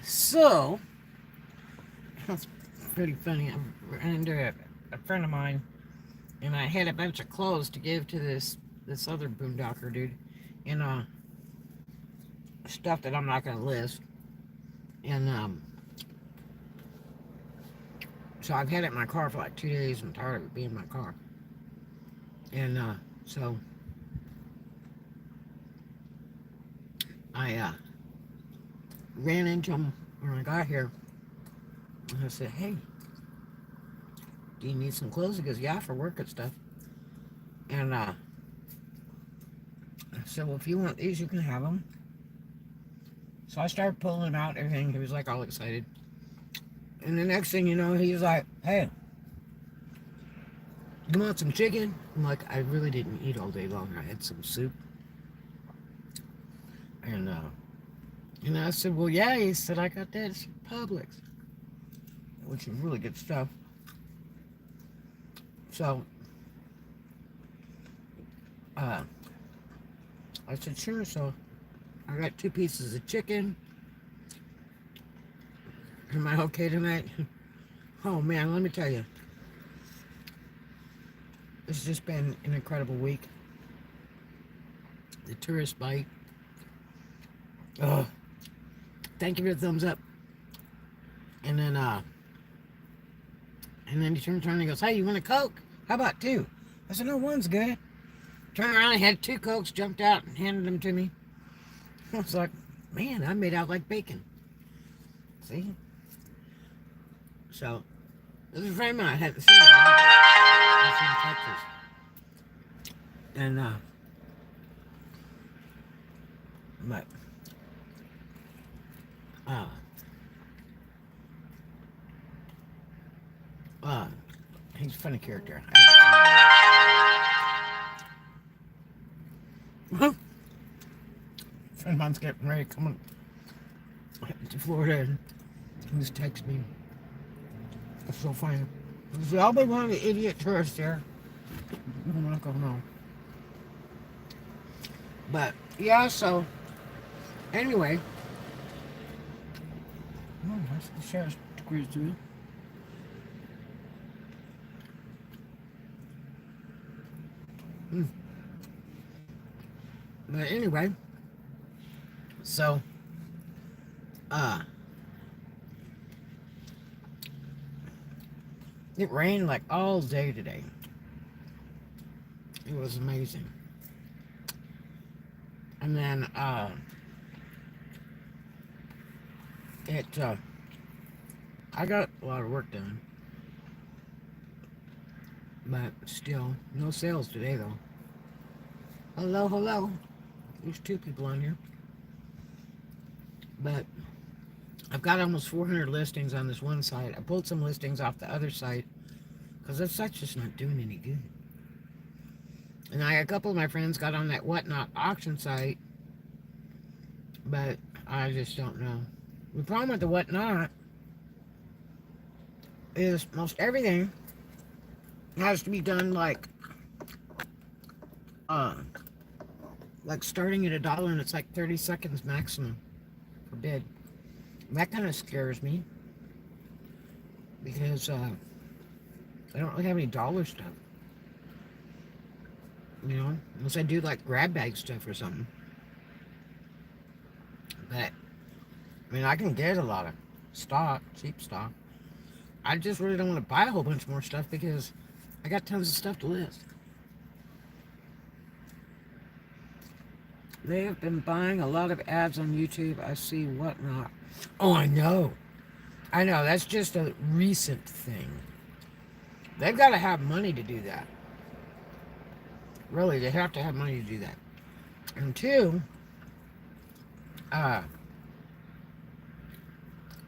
So, that's pretty funny. I ran into a friend of mine, and I had a bunch of clothes to give to this other boondocker dude, and stuff that I'm not gonna list. And so I've had it in my car for like 2 days. I'm tired of it being in my car. And so I ran into him when I got here, and I said, "Hey, do you need some clothes?" He goes, "Yeah, for work and stuff." And I said, "Well, if you want these, you can have them." So I started pulling them out, everything. He was like all excited. And the next thing you know, he's like, "Hey, you want some chicken?" I'm like, I really didn't eat all day long. I had some soup. And I said, "Well, yeah." He said, "I got that. It's Publix," which is really good stuff. So uh, I said, "Sure." So I got 2 pieces of chicken. Am I okay tonight? Oh man, let me tell you, it's just been an incredible week. The tourist bite. Oh, thank you for the thumbs up. And then he turns around and he goes, "Hey, you want a Coke? How about 2?" I said, "No, one's good." Turned around and had 2 Cokes, jumped out and handed them to me. I was like, man, I made out like bacon. See? So, this is a friend of mine. I hadn't seen him. He's in Texas. And, but, uh, uh, he's a funny character. Friend of mine's getting ready to come to Florida, and he was texting me. It's so funny. He said, "I'll be one of the idiot tourists here." I'm not going on. But, yeah, so, anyway. Oh, that's the sheriff's degrees too. Mm. But anyway, so, uh, it rained like all day today. It was amazing. And then, I got a lot of work done. But still, no sales today though. Hello, hello. There's 2 people on here. But I've got almost 400 listings on this one site. I pulled some listings off the other site because that site's just not doing any good. And a couple of my friends got on that Whatnot auction site, but I just don't know. The problem with the Whatnot is most everything has to be done uh, like starting at $1, and it's like 30 seconds maximum per bid. That kind of scares me because I don't really have any dollar stuff. You know, unless I do like grab bag stuff or something. But I mean, I can get a lot of stock, cheap stock. I just really don't want to buy a whole bunch more stuff because I got tons of stuff to list. They have been buying a lot of ads on YouTube. I see Whatnot. Oh, I know. I know. That's just a recent thing. They've got to have money to do that. Really, they have to have money to do that. And 2,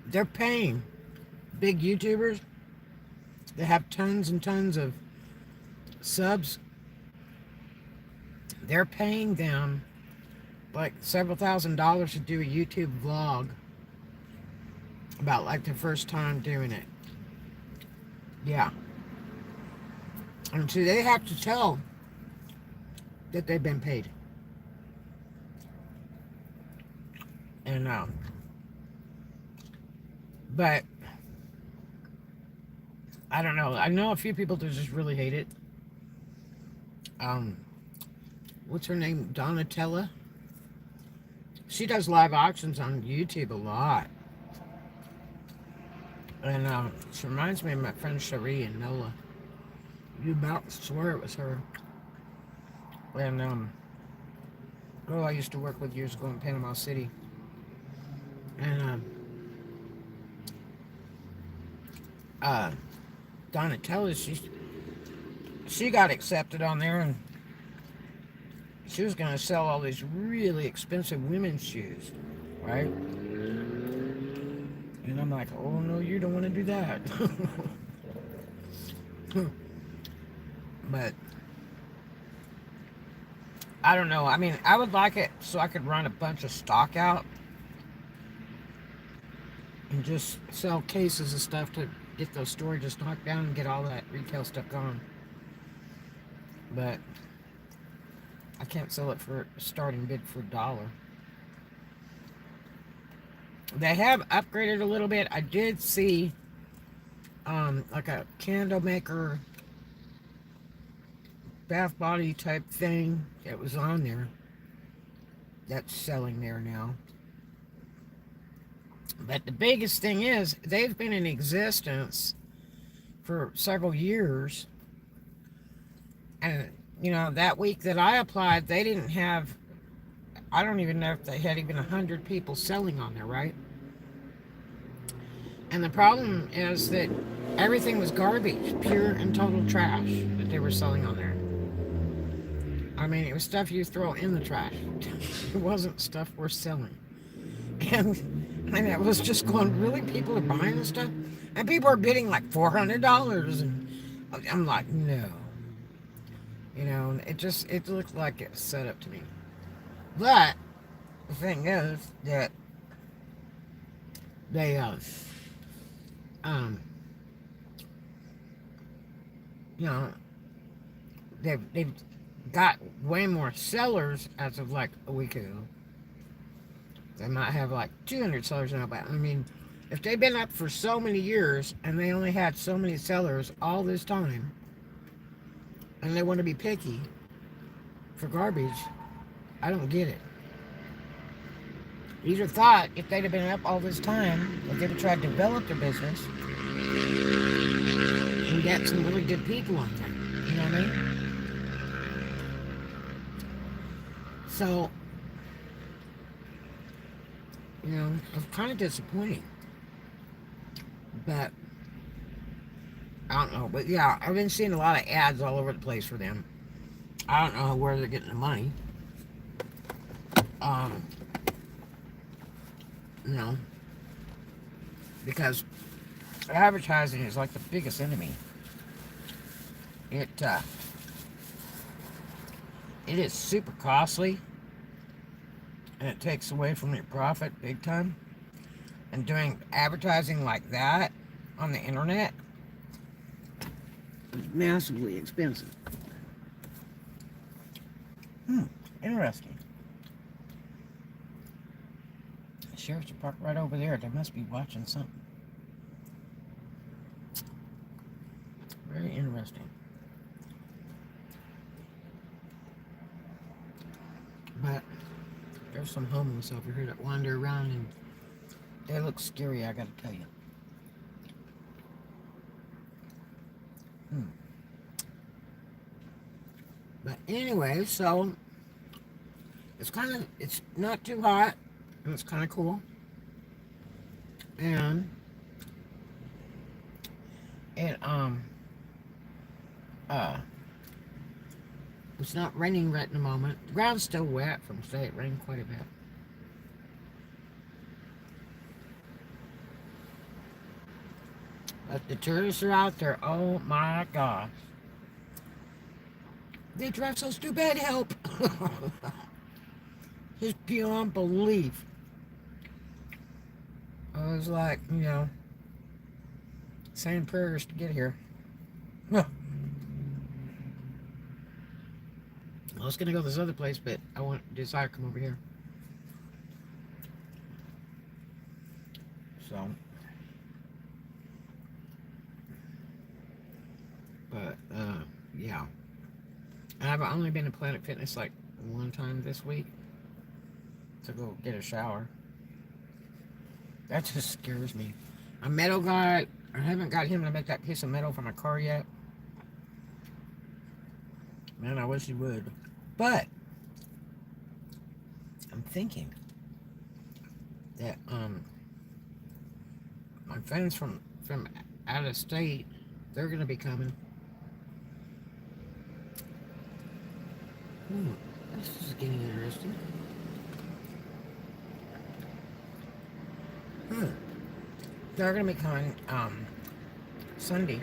they're paying big YouTubers that have tons and tons of subs. They're paying them like several $1,000s to do a YouTube vlog about like their first time doing it. Yeah. And so they have to tell that they've been paid. And But I don't know. I know a few people that just really hate it. Um, what's her name? Donatella. She does live auctions on YouTube a lot. And she reminds me of my friend Cherie and Nola. You about swear it was her. And girl I used to work with years ago in Panama City. And uh, Donatella, she got accepted on there, and she was gonna sell all these really expensive women's shoes, right? And I'm like, oh no, you don't want to do that. But I don't know. I mean, I would like it so I could run a bunch of stock out and just sell cases of stuff to get those storages knocked down and get all that retail stuff gone. But I can't sell it for a starting bid for $1. They have upgraded a little bit. I did see like a candle maker bath body type thing that was on there that's selling there now. But the biggest thing is they've been in existence for several years, and you know, that week that I applied, they didn't have, I don't even know if they had even 100 people selling on there, right? And the problem is that everything was garbage, pure and total trash that they were selling on there. I mean, it was stuff you throw in the trash. It wasn't stuff worth selling. And it was just going, really? People are buying this stuff? And people are bidding like $400. And I'm like, no. You know, it looked like it was set up to me. But the thing is that they, you know, they've got way more sellers as of like a week ago. They might have like 200 sellers now, but I mean, if they've been up for so many years and they only had so many sellers all this time, and they want to be picky for garbage, I don't get it. You'd have thought if they'd have been up all this time, that they'd have tried to develop their business and get some really good people on there. You know what I mean? So, you know, it's kind of disappointing. But, I don't know. But yeah, I've been seeing a lot of ads all over the place for them. I don't know where they're getting the money. You know, because advertising is like the biggest enemy. It is super costly, and it takes away from your profit big time. And doing advertising like that on the internet is massively expensive. Interesting. The sheriff's parked right over there. They must be watching something. Very interesting. But there's some homeless over here that wander around, and they look scary, I gotta tell you. But anyway, so it's not too hot, and it's kind of cool. And it, it's not raining right in the moment. The ground's still wet from today. It rained quite a bit. But the tourists are out there. Oh my gosh. They drive so stupid. Help. Just beyond belief. I was like, you know, saying prayers to get here. I was going to go to this other place, but I decided to come over here. So, But, yeah. And I've only been to Planet Fitness like one time this week to go get a shower. That just scares me. A metal guy, I haven't got him to make that piece of metal for my car yet. Man, I wish he would. But I'm thinking that my friends from out of state, they're gonna be coming. This is getting interesting. They're gonna be coming Sunday,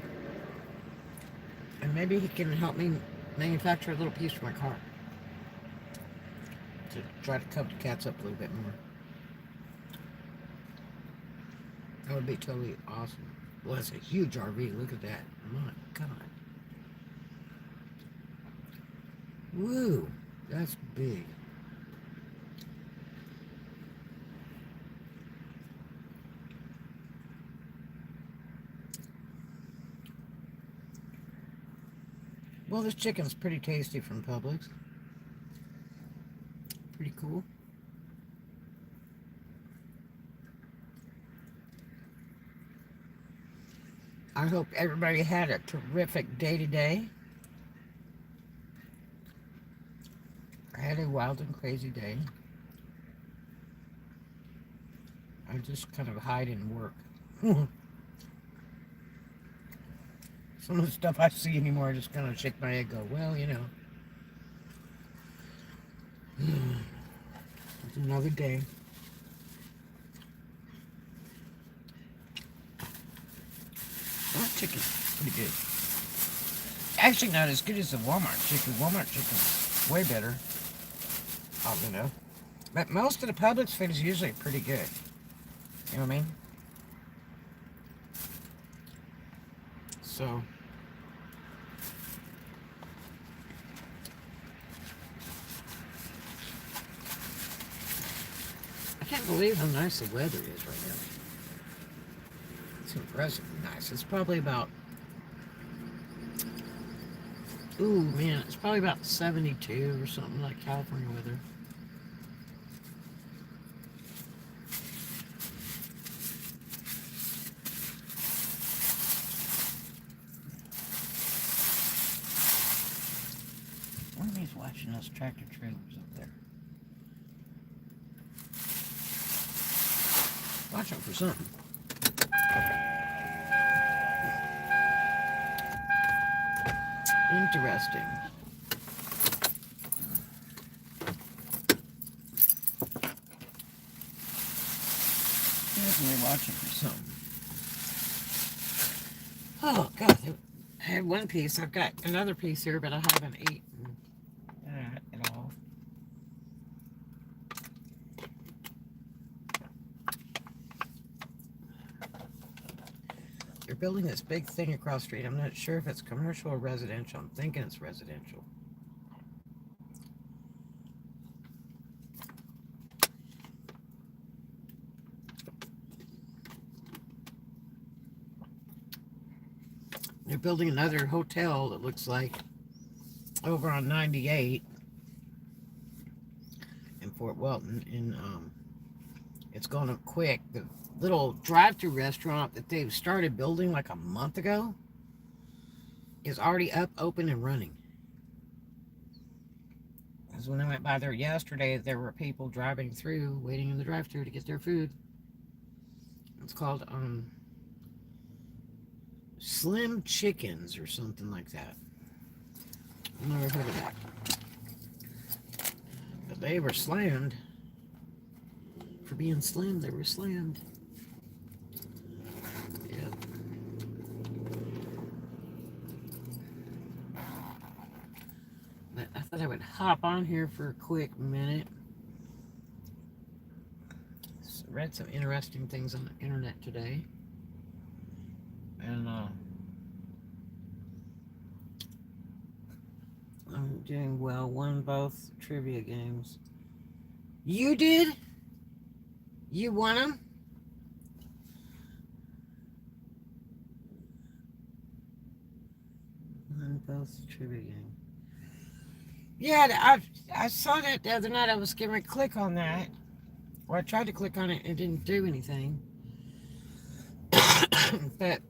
and maybe he can help me manufacture a little piece for my car to try to cover the cats up a little bit more. That would be totally awesome. Well, that's a huge RV. Look at that. My God. Woo. That's big. Well, this chicken's pretty tasty from Publix. Pretty cool. I hope everybody had a terrific day today. I had a wild and crazy day. I just kind of hide and work. Some of the stuff I see anymore, I just kind of shake my head and go, well, you know. It's another day. That chicken's pretty good. Actually, not as good as the Walmart chicken. Walmart chicken's way better. You know. But most of the Publix food is usually pretty good. You know what I mean? So, I can't believe how nice the weather is right now. It's impressively nice. It's probably about, ooh man, it's probably about 72 or something, like California weather. He's watching those tractor trailers up there. Watching for something. Interesting. Definitely watching for something. Oh God, I had one piece. I've got another piece here, but I haven't eaten that at all. They're building this big thing across the street. I'm not sure if it's commercial or residential. I'm thinking it's residential. They're building another hotel, it looks like, over on 98 in Fort Walton. And it's going up quick. The little drive-through restaurant that they've started building like a month ago is already up, open, and running. Because when I went by there yesterday, there were people driving through, waiting in the drive-through to get their food. It's called Slim Chickens or something like that. I've never heard of that. But they were slammed. For being slim, they were slammed. Yep. But I thought I would hop on here for a quick minute. Read some interesting things on the internet today. And I'm doing well. Won both trivia games. You did? You won them? Both trivia game. Yeah, I saw that the other night. I was getting ready to click on that. Or I tried to click on it and it didn't do anything. But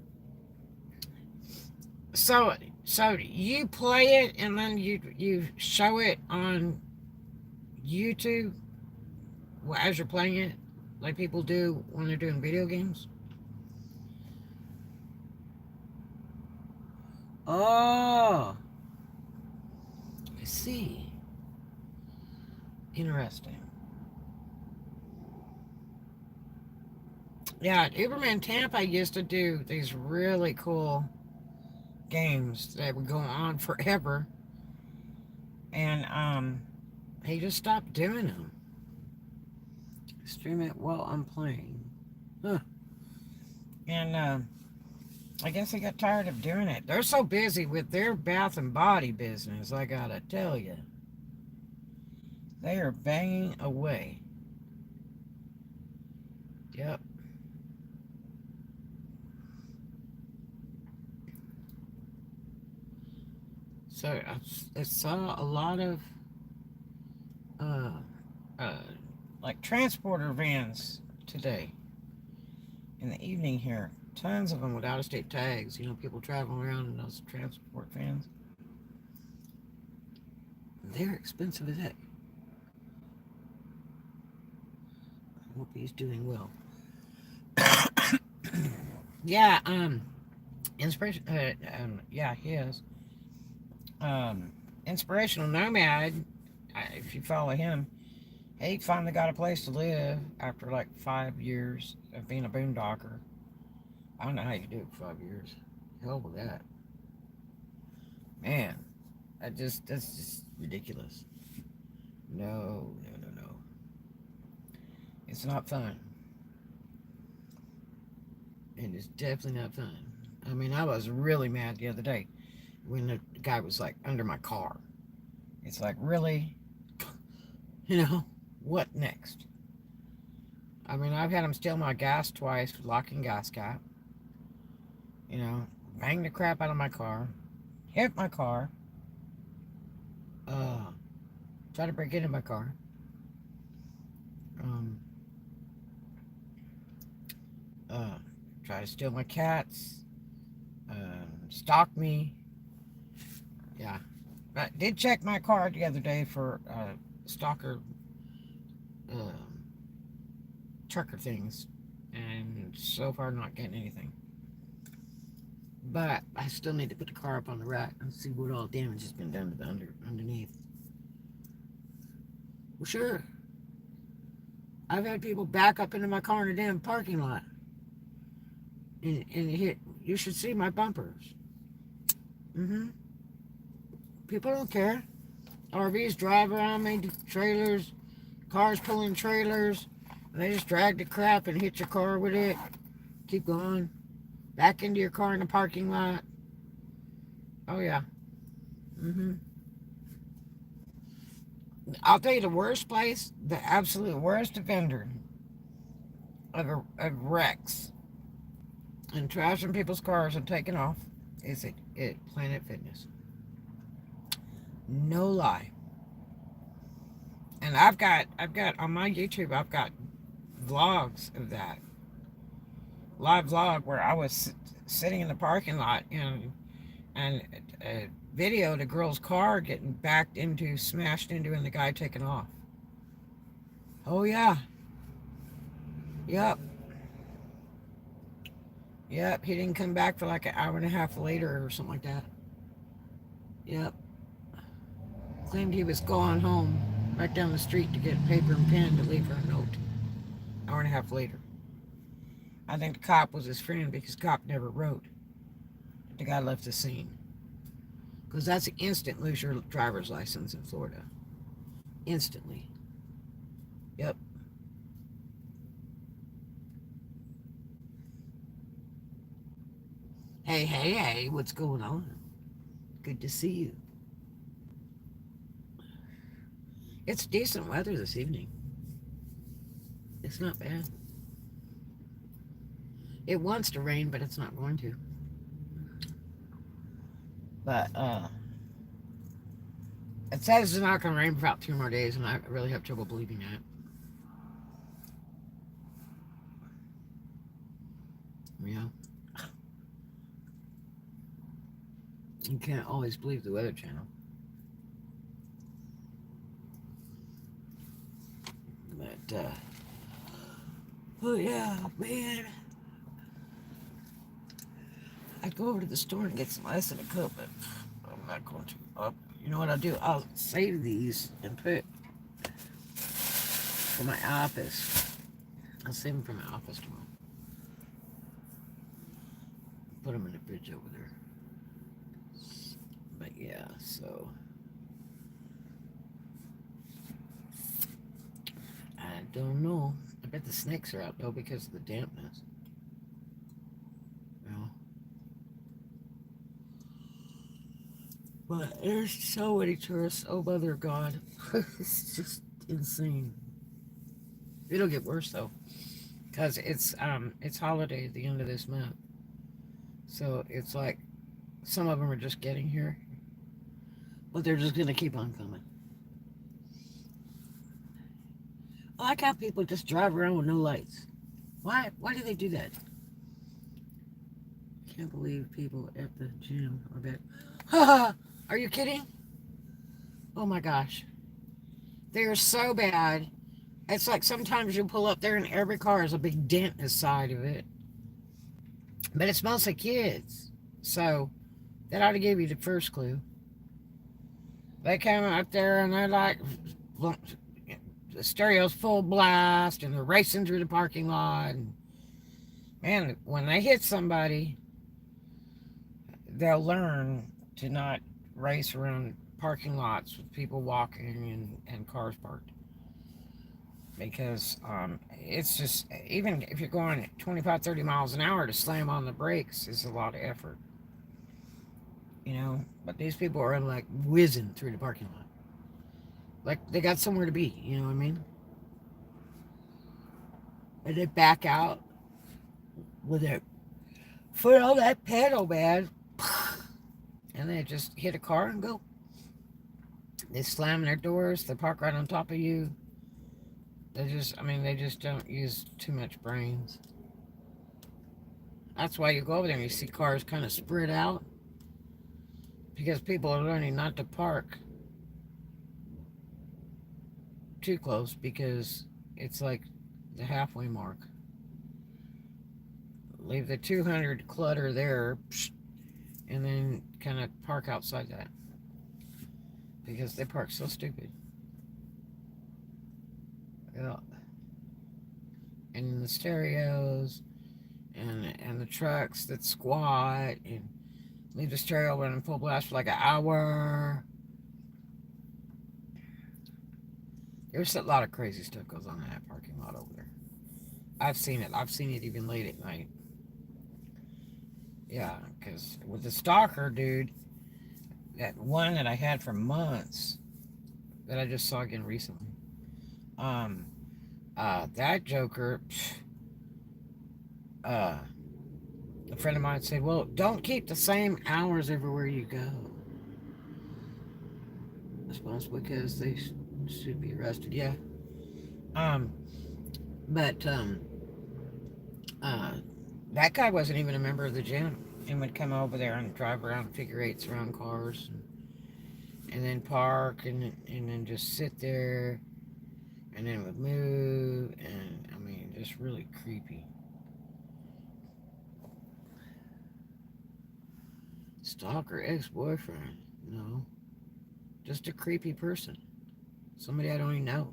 so so you play it and then you show it on YouTube as you're playing it, like people do when they're doing video games. Oh, I see. Interesting. Yeah, at Uberman Tampa used to do these really cool games that would go on forever, and he just stopped doing them. Stream it while I'm playing. Huh. And I guess he got tired of doing it. They're so busy with their bath and body business, I gotta tell you. They are banging away. Yep. So I saw a lot of uh, uh, like transporter vans today in the evening here. Tons of them with out-of-state tags. You know, people traveling around in those transport vans. They're expensive as heck. I hope he's doing well. Yeah, inspiration. Yeah, he is. Inspirational Nomad. If you follow him, he finally got a place to live after like 5 years of being a boondocker. I don't know how you do it for 5 years. Hell with that. Man, that's just ridiculous. No, no, no, no. It's not fun. It is definitely not fun. I mean, I was really mad the other day when the guy was like under my car. It's like, really? You know, what next? I mean, I've had him steal my gas twice, locking gas cap. You know, bang the crap out of my car, hit my car, try to break into my car, um, try to steal my cats, stalk me. Yeah, I did check my car the other day for stalker trucker things, and so far not getting anything. But I still need to put the car up on the rack and see what all damage has been done to the underneath. Well, sure. I've had people back up into my car in a damn parking lot. And hit. You should see my bumpers. People don't care. RVs drive around me, trailers, cars pulling trailers. And they just drag the crap and hit your car with it. Keep going. Back into your car in the parking lot. Oh, yeah. I'll tell you the worst place, the absolute worst offender of wrecks and trashing people's cars and taking off is at Planet Fitness. No lie. And I've got on my YouTube, I've got vlogs of that. Live vlog where I was sitting in the parking lot and videoed a girl's car getting backed into, smashed into, and the guy taking off. Oh yeah. Yep. Yep, he didn't come back for like an hour and a half later or something like that. Yep. Claimed he was going home right down the street to get a paper and pen to leave her a note. Hour and a half later. I think the cop was his friend because the cop never wrote. The guy left the scene. Because that's an instant lose your driver's license in Florida. Instantly. Yep. Hey, hey, hey, what's going on? Good to see you. It's decent weather this evening. It's not bad. It wants to rain, but it's not going to. But it says it's not going to rain for about 2 more days, and I really have trouble believing that. Yeah, you can't always believe the Weather Channel. But oh yeah, man, I'd go over to the store and get some ice in a cup, but I'm not going to. You know what I'll do? I'll save these and put for my office. I'll save them for my office tomorrow. Put them in the fridge over there. But yeah, so I don't know. I bet the snakes are out though because of the dampness. You know? But there's so many tourists. Oh mother of God. It's just insane. It'll get worse though. Because it's holiday at the end of this month. So it's like some of them are just getting here. But they're just gonna keep on coming. I like how people just drive around with no lights. Why do they do that? Can't believe people at the gym are bad. Ha! Are you kidding? Oh my gosh. They are so bad. It's like sometimes you pull up there and every car has a big dent inside of it. But it's mostly kids. So that ought to give you the first clue. They come up there and they're like, the stereo's full blast and they're racing through the parking lot. And man, when they hit somebody, they'll learn to not race around parking lots with people walking and cars parked. Because it's just, even if you're going 25, 30 miles an hour, to slam on the brakes is a lot of effort. You know, but these people are like whizzing through the parking lot. Like they got somewhere to be, you know what I mean? And they back out with their foot on that pedal, man. And they just hit a car and go. They slam their doors, they park right on top of you. They just don't use too much brains. That's why you go over there and you see cars kind of spread out. Because people are learning not to park too close because it's like the halfway mark. Leave the 200 clutter there and then kind of park outside that. Because they park so stupid. Yeah. And the stereos and the trucks that squat and leave the stereo running full blast for like an hour. There's a lot of crazy stuff goes on in that parking lot over there. I've seen it. I've seen it even late at night. Yeah, because with the stalker dude, that one that I had for months, that I just saw again recently, that joker, a friend of mine said, well, don't keep the same hours everywhere you go. I suppose because they should be arrested, yeah. Um, but that guy wasn't even a member of the gym and would come over there and drive around figure eights around cars and then park and then just sit there and then would move and I mean just really creepy. Stalker ex-boyfriend? No, just a creepy person. Somebody I don't even know.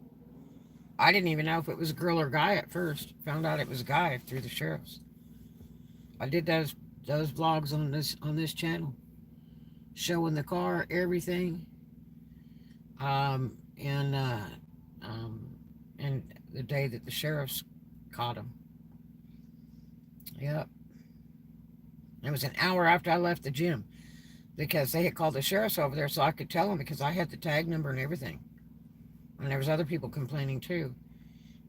I didn't even know if it was a girl or guy at first. Found out it was a guy through the sheriffs. I did those vlogs on this channel, showing the car, everything, um, and uh, um, and the day that the sheriffs caught him. Yep, it was an hour after I left the gym because they had called the sheriffs over there, so I could tell them because I had the tag number and everything, and there was other people complaining too.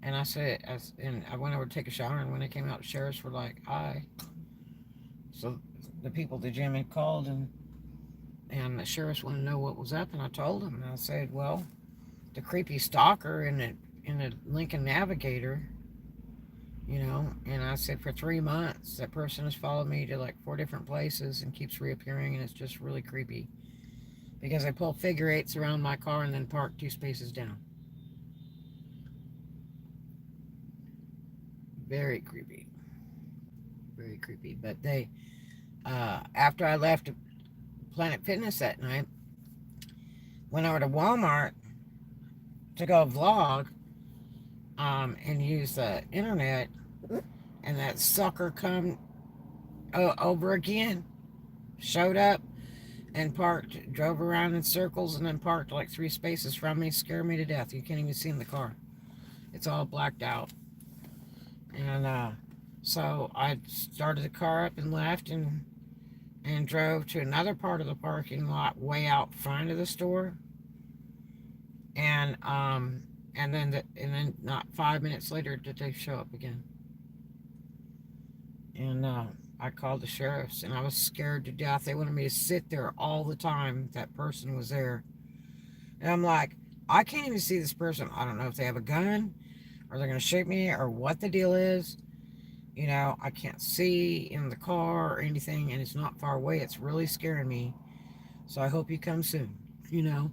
And and I went over to take a shower, and when I came out, the sheriffs were like, "Hi." So the people at the gym had called, and And the sheriffs wanted to know what was up, and I told them. And I said, well, the creepy stalker in the Lincoln Navigator, you know. And I said, for 3 months, that person has followed me to like 4 different places and keeps reappearing, and it's just really creepy because I pull figure eights around my car and then park 2 spaces down. Very creepy, very creepy. But they, after I left Planet Fitness that night, went over to Walmart to go vlog, and use the internet, and that sucker come over again, showed up and parked, drove around in circles, and then parked like 3 spaces from me, scared me to death. You can't even see in the car. It's all blacked out. And so I started the car up and left, and drove to another part of the parking lot way out front of the store. And then not 5 minutes later did they show up again. And I called the sheriffs, and I was scared to death. They wanted me to sit there all the time that person was there. And I'm like, I can't even see this person. I don't know if they have a gun, or they're going to shoot me, or what the deal is. You know, I can't see in the car or anything, and it's not far away. It's really scaring me. So I hope you come soon. You know,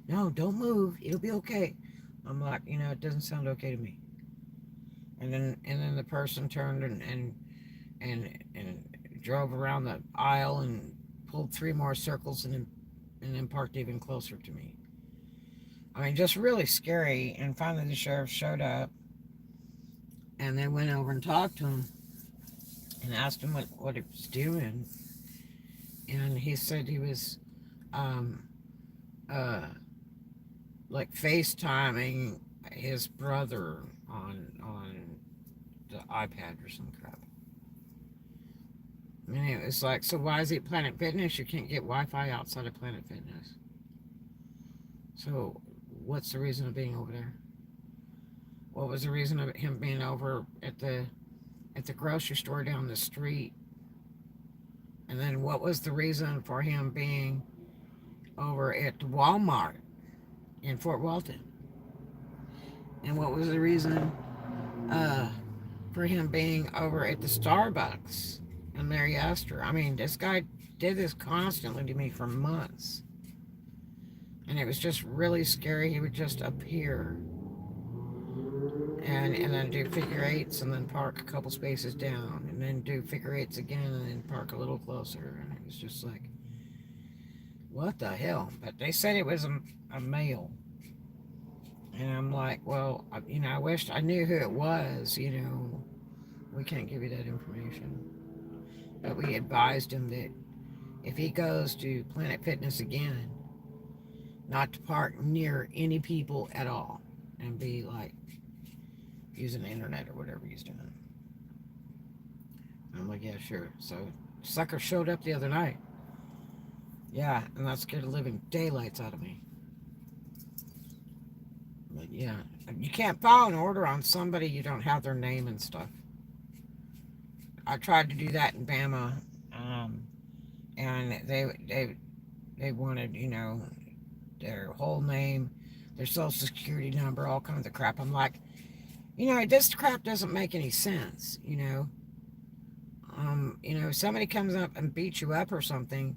no, don't move. It'll be okay. I'm like, it doesn't sound okay to me. And then the person turned and drove around the aisle and pulled 3 more circles, and then parked even closer to me. I mean, just really scary. And finally the sheriff showed up, and they went over and talked to him and asked him what he was doing. And he said he was uh, like FaceTiming his brother on the iPad or some crap. And it was like, so why is he at Planet Fitness? You can't get Wi-Fi outside of Planet Fitness. So what's the reason of being over there? What was the reason of him being over at the grocery store down the street? And then what was the reason for him being over at Walmart in Fort Walton? And what was the reason for him being over at the Starbucks in Mary Astor? I mean, this guy did this constantly to me for months. And it was just really scary. He would just appear and then do figure eights, and then park a couple spaces down, and then do figure eights again, and then park a little closer. And it was just like, what the hell? But they said it was a male. And I'm like, well, I wished I knew who it was. We can't give you that information. But we advised him that if he goes to Planet Fitness again, not to park near any people at all, and be like using the internet or whatever he's doing. I'm like, yeah, sure. So sucker showed up the other night. Yeah, and that scared the living daylights out of me. But yeah, you can't file an order on somebody you don't have their name and stuff. I tried to do that in Bama, and they wanted, their whole name, their social security number, all kinds of crap. I'm like, this crap doesn't make any sense. If somebody comes up and beats you up or something,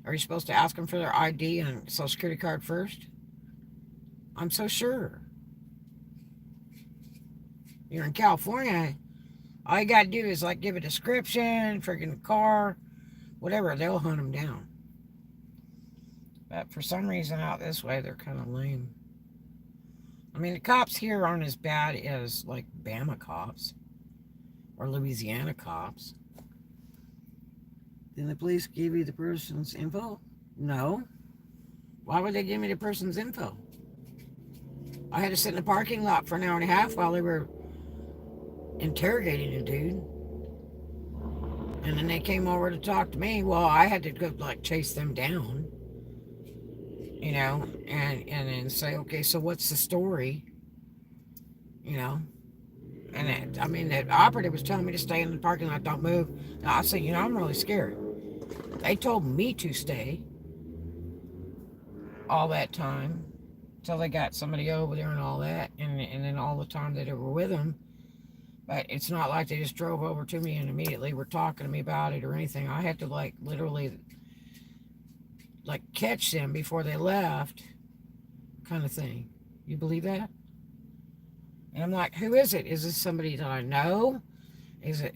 are you supposed to ask them for their ID and social security card first? I'm so sure. You're in California, all you gotta do is like give a description, freaking car, whatever, they'll hunt them down. But for some reason out this way, they're kind of lame. I mean, the cops here aren't as bad as like Bama cops or Louisiana cops. Did the police give you the person's info? No. Why would they give me the person's info? I had to sit in the parking lot for an hour and a half while they were interrogating a dude. And then they came over to talk to me. Well, I had to go like chase them down. And then say, okay, so what's the story? And the operative was telling me to stay in the parking lot, don't move. Now I said, I'm really scared. They told me to stay. all that time till they got somebody over there and all that, and then all the time that they were with them. But it's not like they just drove over to me and immediately were talking to me about it or anything. I had to like literally like catch them before they left, kind of thing. You believe that? And I'm like, who is it? Is this somebody that I know? Is it,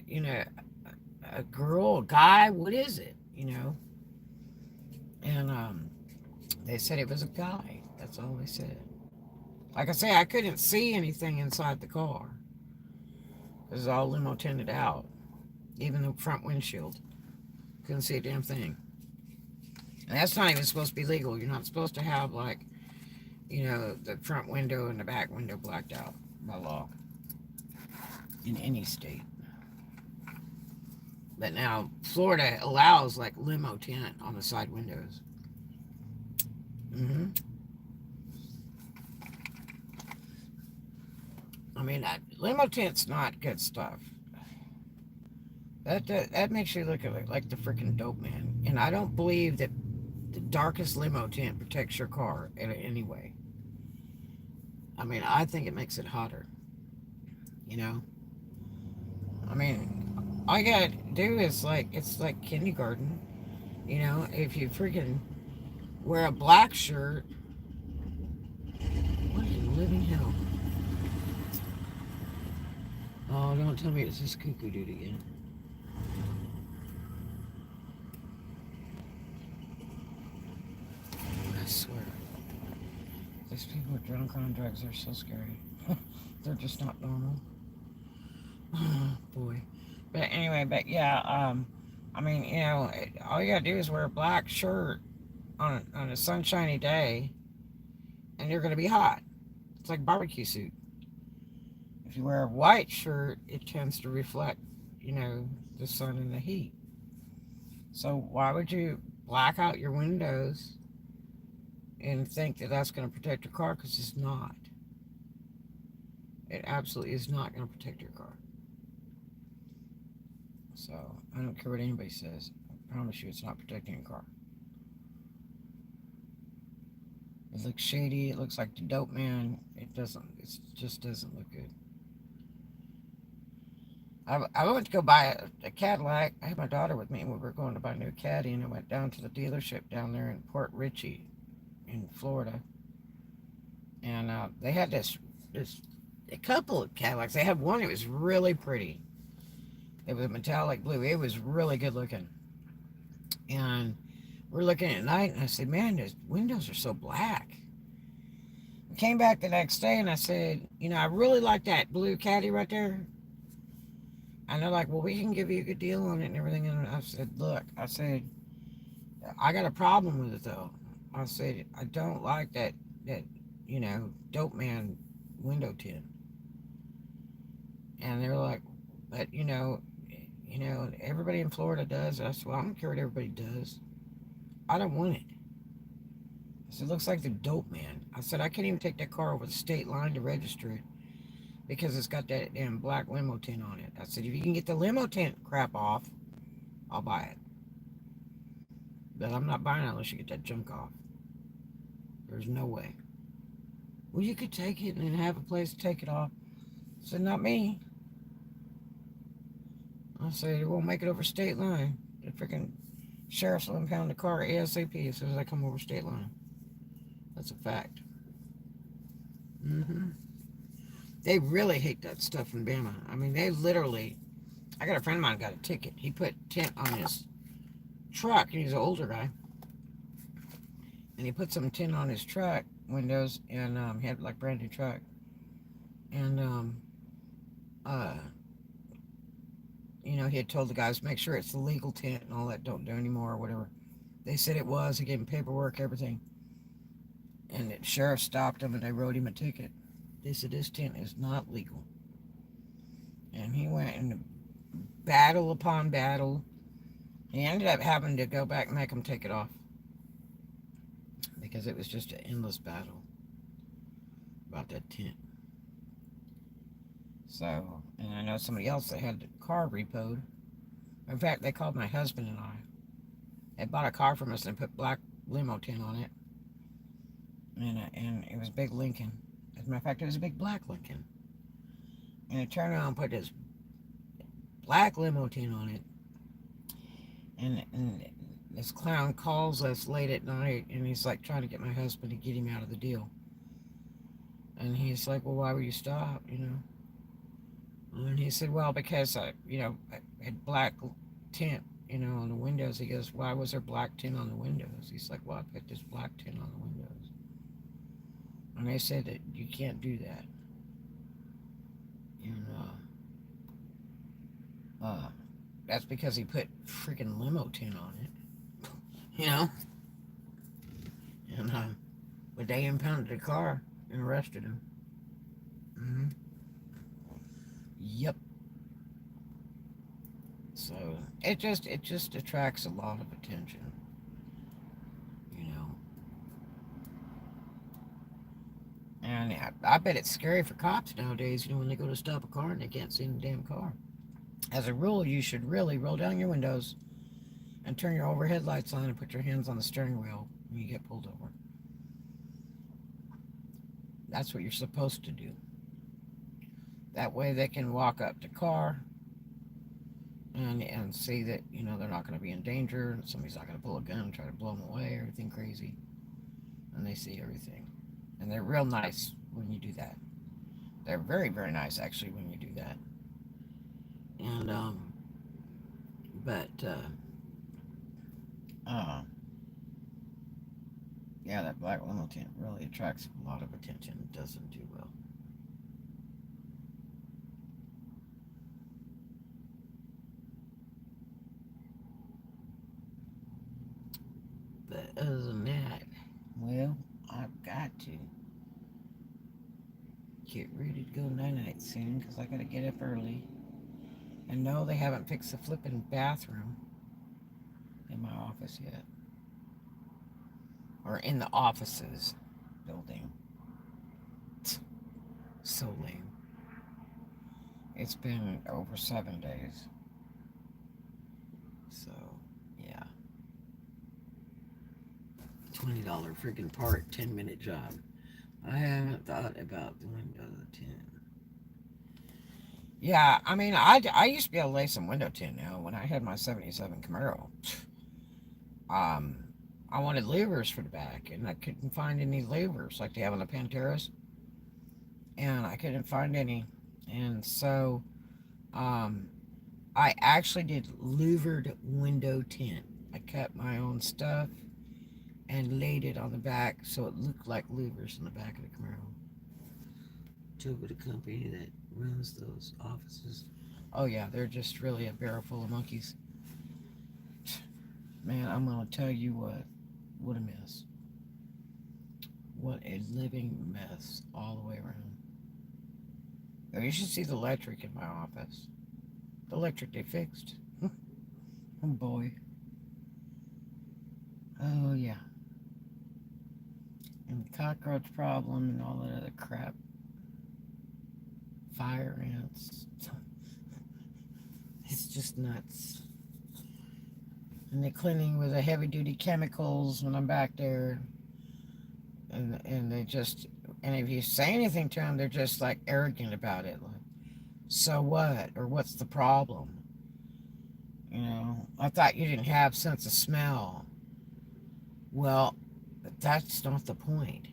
a girl, a guy? What is it? And they said it was a guy. That's all they said. Like I say, I couldn't see anything inside the car. It was all limo tinted out. Even the front windshield. Couldn't see a damn thing. And that's not even supposed to be legal. You're not supposed to have, like, the front window and the back window blacked out by law in any state. But now Florida allows, like, limo tint on the side windows. I mean, limo tint's not good stuff. That makes you look like the freaking dope man. And I don't believe that the darkest limo tint protects your car in any way. I mean, I think it makes it hotter. I mean, all you gotta do is it's like kindergarten. If you freaking wear a black shirt, what in living hell? Oh, don't tell me it's this cuckoo dude again. I swear. These people are drunk on drugs, they're so scary. They're just not normal. Oh, boy. But anyway, yeah, I mean, all you gotta do is wear a black shirt on a sunshiny day, and you're gonna be hot. It's like a barbecue suit. If you wear a white shirt, it tends to reflect, the sun and the heat. So why would you black out your windows and think that that's going to protect your car? Because it's not. It absolutely is not going to protect your car. So I don't care what anybody says. I promise you it's not protecting your car. It looks shady. It looks like the dope man. It just doesn't look good. I went to go buy a Cadillac. I had my daughter with me, and we were going to buy a new Caddy, and I went down to the dealership down there in Port Richey, in Florida, and they had a couple of Cadillacs. They had one that was really pretty. It was a metallic blue. It was really good looking, and we're looking at night, and I said, "Man, the windows are so black." We came back the next day, and I said, "I really like that blue Caddy right there." And they're like, well, we can give you a good deal on it and everything. And I said, look, I got a problem with it, though. I said, I don't like that dope man window tint. And they're like, but, everybody in Florida does. I said, well, I don't care what everybody does. I don't want it. I said, it looks like the dope man. I said, I can't even take that car over the state line to register it, because it's got that damn black limo tint on it. I said, if you can get the limo tint crap off, I'll buy it. But I'm not buying it unless you get that junk off. There's no way. Well, you could take it and then have a place to take it off. I said, not me. I said, it won't make it over state line. The freaking sheriff's will impound the car ASAP as soon as I come over state line. That's a fact. They really hate that stuff in Bama. I mean, they literally... I got a friend of mine who got a ticket. He put tint on his truck. He's an older guy. And he put some tint on his truck windows. And he had, like, brand new truck. And, he had told the guys, make sure it's the legal tint and all that. Don't do anymore or whatever. They said it was. He gave him paperwork, everything. And the sheriff stopped him and they wrote him a ticket. They said this tint is not legal. And he went in battle upon battle. He ended up having to go back and make them take it off, because it was just an endless battle about that tint. So, and I know somebody else that had the car repoed. In fact, they called my husband and I. They bought a car from us and put black limo tint on it. and it was a big Lincoln. As a matter of fact, it was a big black Lincoln. And I turned around and put this black limo tint on it. And this clown calls us late at night, and he's like trying to get my husband to get him out of the deal. And he's like, well, why would you stop, And he said, well, because I had black tint, on the windows. He goes, why was there black tint on the windows? He's like, well, I put this black tint on the windows. And they said that you can't do that. And that's because he put freaking limo tint on it, And but they impounded the car and arrested him. Yep. So it just attracts a lot of attention, And I bet it's scary for cops nowadays, when they go to stop a car and they can't see the damn car. As a rule, you should really roll down your windows and turn your overhead lights on and put your hands on the steering wheel when you get pulled over. That's what you're supposed to do. That way they can walk up to the car and see that, they're not going to be in danger, and somebody's not going to pull a gun and try to blow them away or anything crazy. And they see everything. And they're real nice when you do that. They're very, very nice, actually, when you do that. And, yeah, that black limo tint really attracts a lot of attention. It doesn't do well. But other than that, well, I've got to get ready to go night-night soon, because I got to get up early. And no, they haven't fixed the flipping bathroom in my office yet. Or in the offices building. So lame. It's been over 7 days. So, yeah. $20 freaking part, 10-minute job. I haven't thought about doing the 10. Yeah, I mean, I used to be able to lay some window tint now when I had my 77 Camaro. I wanted louvers for the back, and I couldn't find any louvers like they have on the Panteras. And I couldn't find any. And so, I actually did louvered window tint. I cut my own stuff and laid it on the back so it looked like louvers in the back of the Camaro. To the company that runs those offices. Oh yeah, they're just really a barrel full of monkeys. Man, I'm gonna tell you what a mess. What a living mess all the way around. Oh, you should see the electric in my office. The electric they fixed. Oh boy. Oh yeah. And the cockroach problem and all that other crap. Fire ants. It's just nuts. And they're cleaning with the heavy duty chemicals when I'm back there. And they just, and if you say anything to them, they're just like arrogant about it. Like, so what? Or what's the problem? I thought you didn't have sense of smell. Well, that's not the point.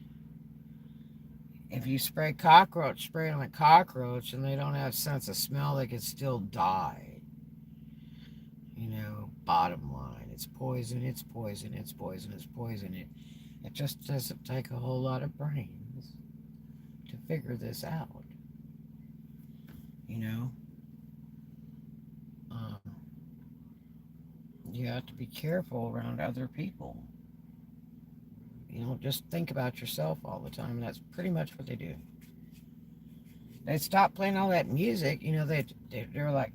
If you spray cockroach spray on a cockroach and they don't have sense of smell, they could still die. Bottom line, it's poison, it's poison, it's poison, it's poison. It just doesn't take a whole lot of brains to figure this out. You have to be careful around other people. Just think about yourself all the time. And that's pretty much what they do. They stop playing all that music. They're like,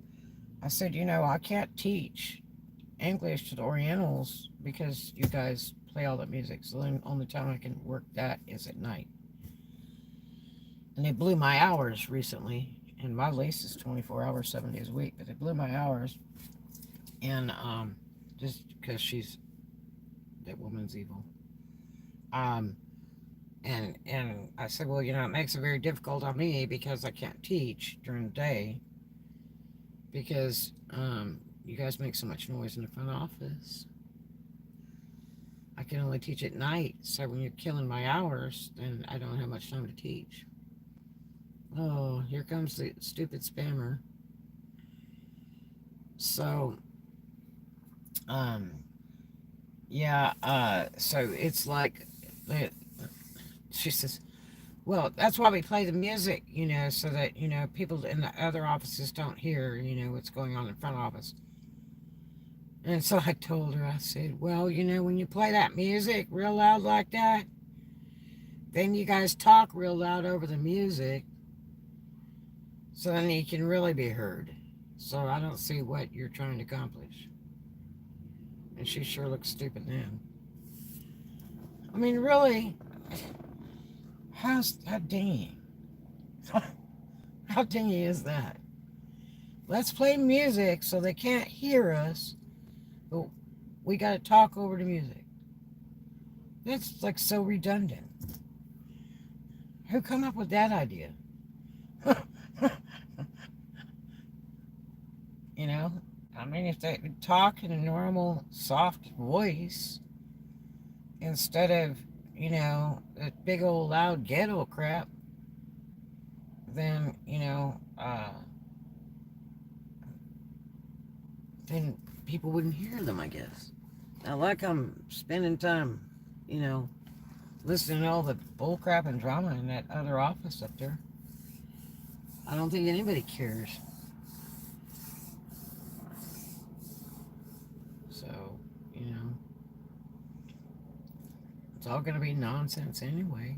I said, I can't teach English to the Orientals because you guys play all that music. So the only time I can work that is at night. And they blew my hours recently. And my lease is 24 hours, 7 days a week. But they blew my hours. And just because that woman's evil. And I said, well, it makes it very difficult on me because I can't teach during the day because you guys make so much noise in the front office. I can only teach at night, so when you're killing my hours, then I don't have much time to teach. Oh, here comes the stupid spammer. So, um, yeah, so it's like, uh, she says, well, that's why we play the music, so that, people in the other offices don't hear, what's going on in front office. And so I told her, I said, well, when you play that music real loud like that, then you guys talk real loud over the music, so then you can really be heard. So I don't see what you're trying to accomplish. And she sure looks stupid now. I mean, really, how dingy? How dingy is that? Let's play music so they can't hear us, but we got to talk over the music. That's like so redundant. Who come up with that idea? you know, I mean, if they talk in a normal, soft voice instead of, that big old loud ghetto crap, then, then people wouldn't hear them, I guess. Now, like I'm spending time, you know, listening to all the bullcrap and drama in that other office up there. I don't think anybody cares. So, it's all going to be nonsense anyway.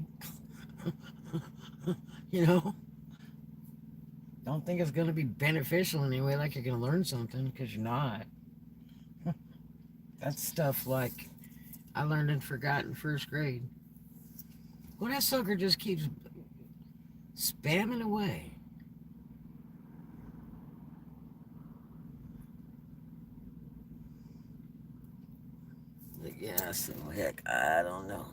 you know? Don't think it's going to be beneficial anyway, like you're going to learn something, because you're not. That's stuff like I learned and forgot in first grade. Well, that sucker just keeps spamming away. Like, yeah, so heck, I don't know.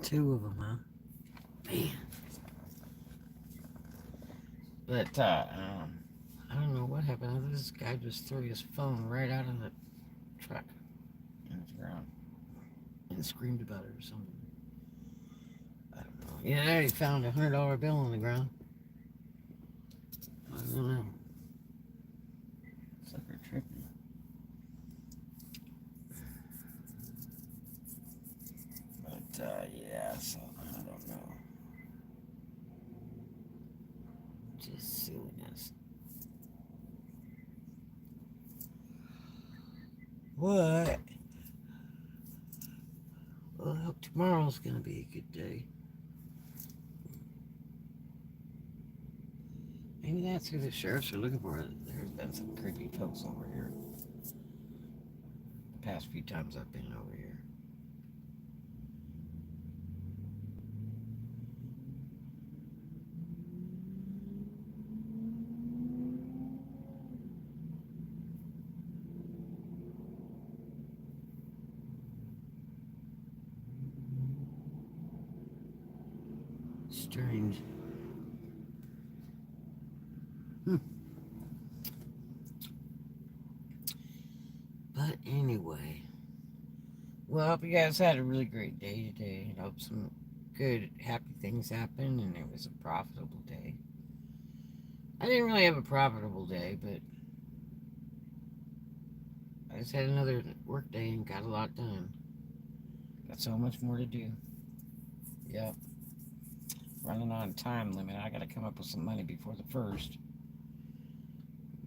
Two of them, huh? Man. But, I don't know what happened. This guy just threw his phone right out of the truck into the ground and screamed about it or something. I don't know. Yeah, he found $100 bill on the ground. I don't know. Sucker tripping. But, yeah, so I don't know. Just silliness. What? Well, I hope tomorrow's going to be a good day. Maybe that's who the sheriffs are looking for. There's been some creepy folks over here. The past few times I've been over here. Strange. But anyway, well, I hope you guys had a really great day today. I hope some good, happy things happen, and it was a profitable day. I didn't really have a profitable day, but I just had another work day and got a lot done. Got so much more to do. Yep. Running on time limit. I gotta come up with some money before the 1st.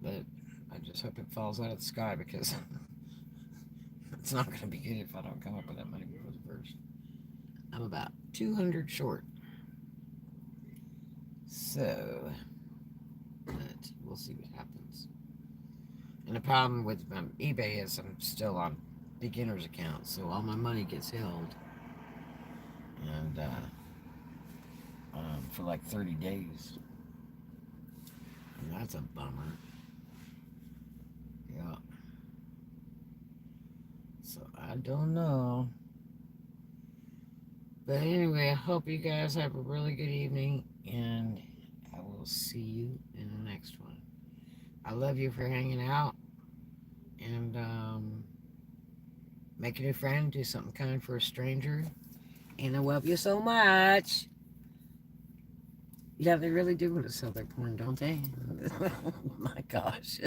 But I just hope it falls out of the sky because it's not gonna be good if I don't come up with that money before the 1st. I'm about 200 short. So, but we'll see what happens. And the problem with eBay is I'm still on beginner's account, so all my money gets held. And, for like 30 days. And That's a bummer. Yeah. So I don't know. But anyway, I hope you guys have a really good evening, and I will see you in the next one. I love you for hanging out, and make a new friend, do something kind for a stranger, and I love you so much. Yeah, they really do want to sell their porn, don't they? Oh my gosh.